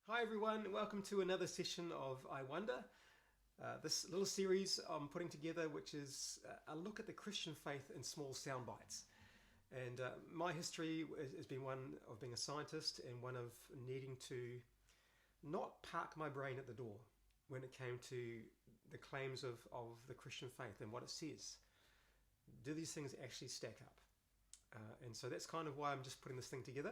Hi everyone, welcome to another session of I Wonder. This little series I'm putting together, which is a look at the Christian faith in small sound bites. And my history has been one of being a scientist and one of needing to not park my brain at the door when it came to the claims of the Christian faith and what it says. Do these things actually stack up? And so that's kind of why I'm just putting this thing together.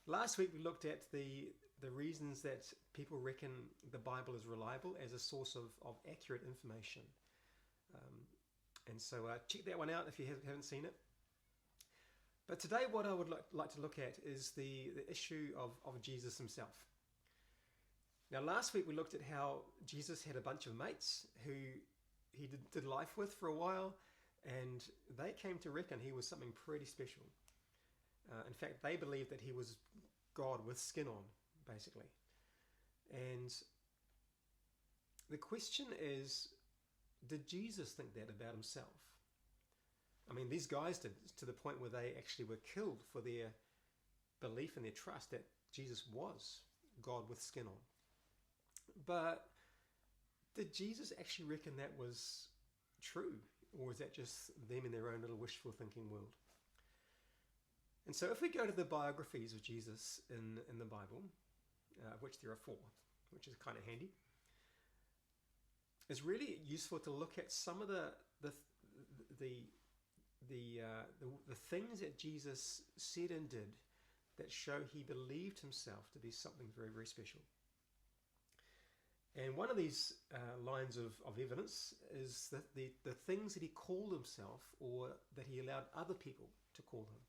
Last week we looked at the reasons that people reckon the Bible is reliable as a source of accurate information. And so check that one out if you haven't seen it. But today what I would like to look at is the issue of Jesus himself. Now last week we looked at how Jesus had a bunch of mates who he did life with for a while, and they came to reckon he was something pretty special. In fact, they believed that he was God with skin on, basically. And the question is, did Jesus think that about himself? I mean, these guys did, to the point where they actually were killed for their belief and their trust that Jesus was God with skin on. But did Jesus actually reckon that was true? Or was that just them in their own little wishful thinking world? And so if we go to the biographies of Jesus in the Bible, of which there are 4, which is kind of handy, it's really useful to look at some of the things that Jesus said and did that show he believed himself to be something very, very special. And one of these lines of evidence is that the things that he called himself, or that he allowed other people to call him.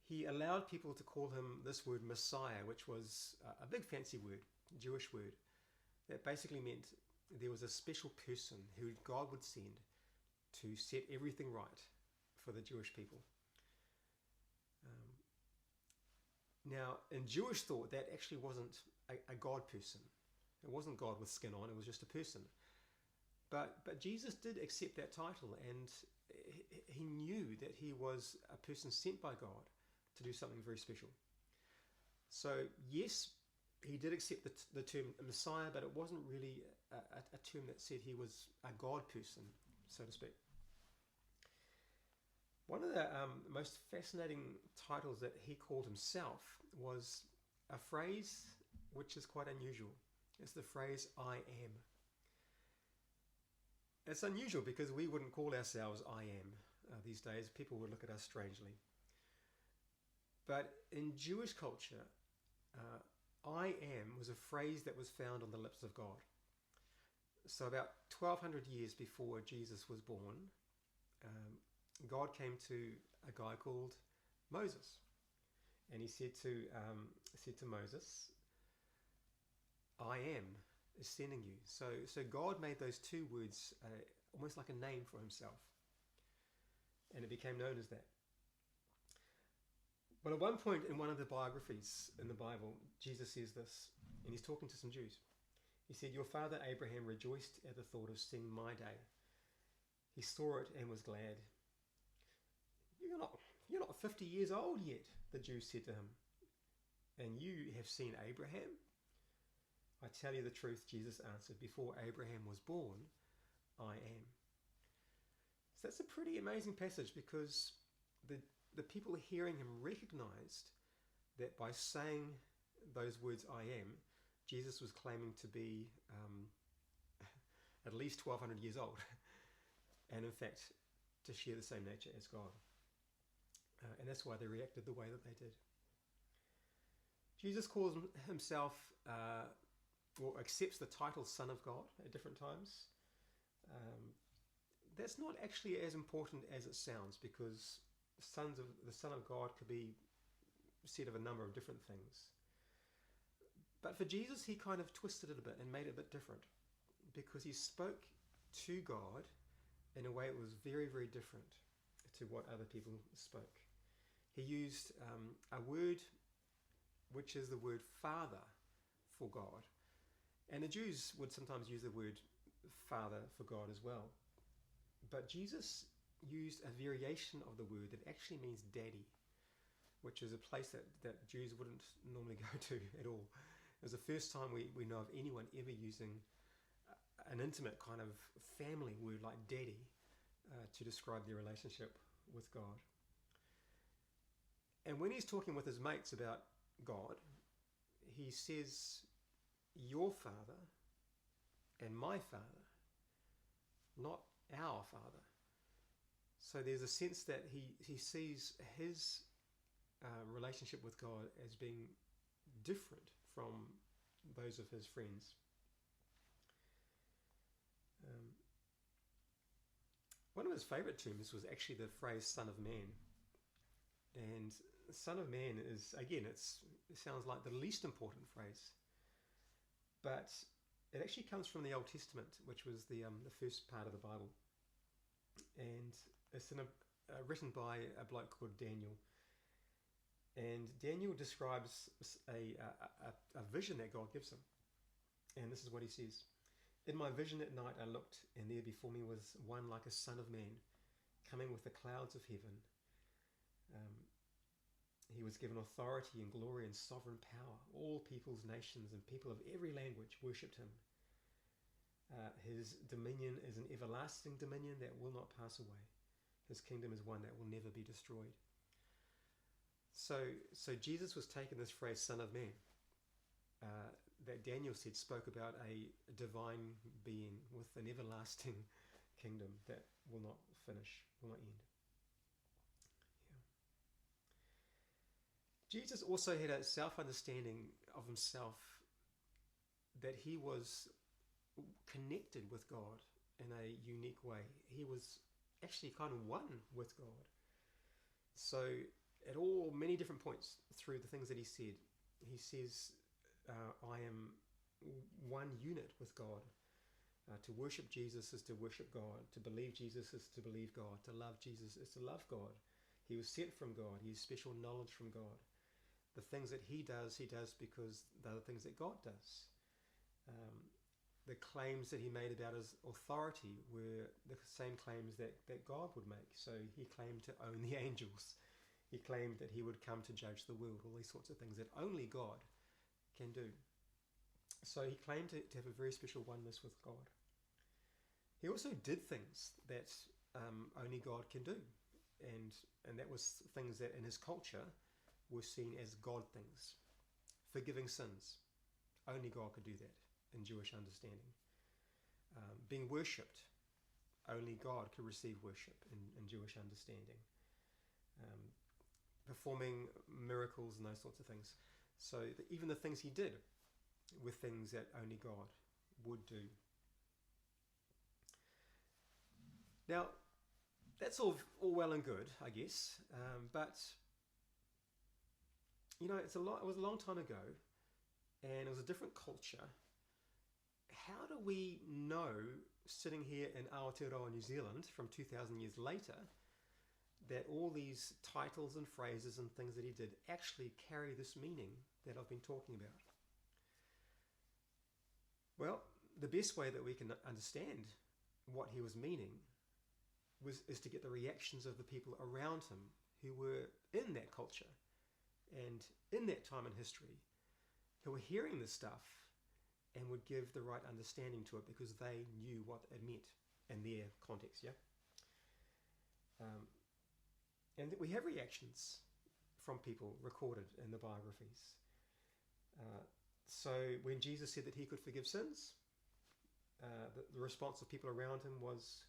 He allowed people to call him this word Messiah, which was a big fancy word, Jewish word, that basically meant there was a special person who God would send to set everything right for the Jewish people. Now, in Jewish thought, that actually wasn't a God person. It wasn't God with skin on, it was just a person. But Jesus did accept that title, and he knew that he was a person sent by God to do something very special. So yes, he did accept the term Messiah, but it wasn't really a term that said he was a God person, so to speak. One of the most fascinating titles that he called himself was a phrase which is quite unusual. It's the phrase, I am. It's unusual because we wouldn't call ourselves I am these days. People would look at us strangely. But in Jewish culture, I am was a phrase that was found on the lips of God. So about 1200 years before Jesus was born, God came to a guy called Moses. And he said to Moses, I am is sending you. So God made those 2 words almost like a name for himself. And it became known as that. But at one point in one of the biographies in the Bible, Jesus says this, and he's talking to some Jews. He said, your father Abraham rejoiced at the thought of seeing my day. He saw it and was glad. You're not 50 years old yet, the Jews said to him. And you have seen Abraham? I tell you the truth, Jesus answered, before Abraham was born, I am. So that's a pretty amazing passage, because the people hearing him recognized that by saying those words, I am, Jesus was claiming to be at least 1200 years old, and in fact to share the same nature as God. And that's why they reacted the way that they did. Jesus calls himself, or accepts the title Son of God at different times. That's not actually as important as it sounds, because the Son of God could be said of a number of different things. But for Jesus, he kind of twisted it a bit and made it a bit different, because he spoke to God in a way that was very, very different to what other people spoke. He used a word which is the word Father for God. And the Jews would sometimes use the word Father for God as well. But Jesus used a variation of the word that actually means daddy, which is a place that Jews wouldn't normally go to at all. It was the first time we know of anyone ever using an intimate kind of family word like daddy to describe their relationship with God. And when he's talking with his mates about God, he says, your Father and my Father, not our Father. So there's a sense that he sees his relationship with God as being different from those of his friends. One of his favourite terms was actually the phrase Son of Man. And Son of Man is, again, it sounds like the least important phrase. But it actually comes from the Old Testament, which was the first part of the Bible. And it's written by a bloke called Daniel. And Daniel describes a vision that God gives him. And this is what he says. In my vision at night I looked, and there before me was one like a son of man, coming with the clouds of heaven. He was given authority and glory and sovereign power. All peoples, nations, and people of every language worshipped him. His dominion is an everlasting dominion that will not pass away. His kingdom is one that will never be destroyed. So Jesus was taking this phrase, Son of Man, that Daniel said spoke about a divine being with an everlasting kingdom that will not finish, will not end. Yeah. Jesus also had a self-understanding of himself that he was connected with God in a unique way. He was actually kind of one with God. So at many different points through the things that he says, I am one unit with God. To worship Jesus is to worship God. To believe Jesus is to believe God. To love Jesus is to love God. He was sent from God. He has special knowledge from God. The things that he does because they're the things that God does. The claims that he made about his authority were the same claims that God would make. So he claimed to own the angels. He claimed that he would come to judge the world, all these sorts of things that only God can do. So he claimed to have a very special oneness with God. He also did things that only God can do. And that was things that in his culture were seen as God things. Forgiving sins. Only God could do that in Jewish understanding. Being worshipped. Only God could receive worship in Jewish understanding. Performing miracles and those sorts of things. So even the things he did were things that only God would do. Now, that's all well and good, I guess, but you know, it was a long time ago, and it was a different culture. How do we know, sitting here in Aotearoa, New Zealand, from 2,000 years later, that all these titles and phrases and things that he did actually carry this meaning that I've been talking about? Well, the best way that we can understand what he was meaning is to get the reactions of the people around him who were in that culture and in that time in history, who were hearing this stuff and would give the right understanding to it because they knew what it meant in their context, yeah? And we have reactions from people recorded in the biographies. So when Jesus said that he could forgive sins, the response of people around him was,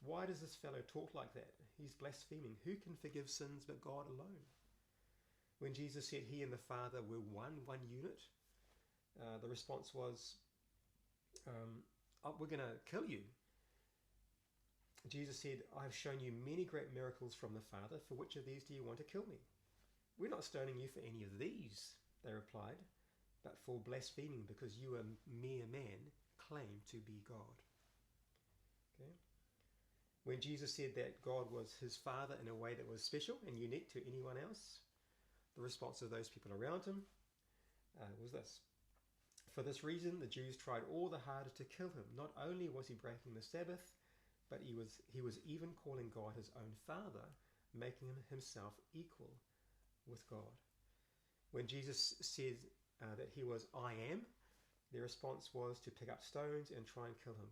why does this fellow talk like that? He's blaspheming. Who can forgive sins but God alone? When Jesus said he and the Father were one unit, the response was, we're going to kill you. Jesus said, I have shown you many great miracles from the Father. For which of these do you want to kill me? We're not stoning you for any of these, they replied, but for blaspheming because you, a mere man, claim to be God. Okay? When Jesus said that God was his Father in a way that was special and unique to anyone else, the response of those people around him was this. For this reason, the Jews tried all the harder to kill him. Not only was he breaking the Sabbath, but he was even calling God his own Father, making him himself equal with God. When Jesus said that he was I am, their response was to pick up stones and try and kill him.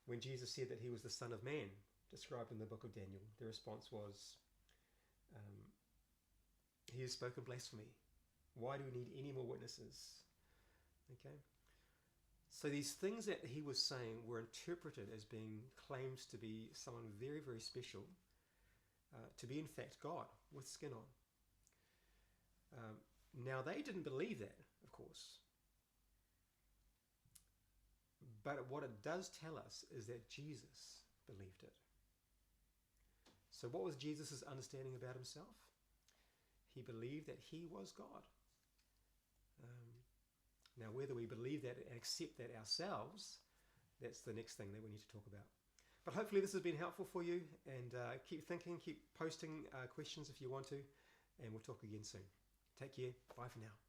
When Jesus said that he was the Son of Man, described in the book of Daniel, the response was, he has spoken blasphemy. Why do we need any more witnesses? Okay. So these things that he was saying were interpreted as being claims to be someone very, very special, to be in fact God with skin on. Now they didn't believe that, of course. But what it does tell us is that Jesus believed it. So what was Jesus' understanding about himself? He believed that he was God. Now whether we believe that and accept that ourselves, that's the next thing that we need to talk about. But hopefully this has been helpful for you, and keep thinking, keep posting questions if you want to, and we'll talk again soon. Take care. Bye for now.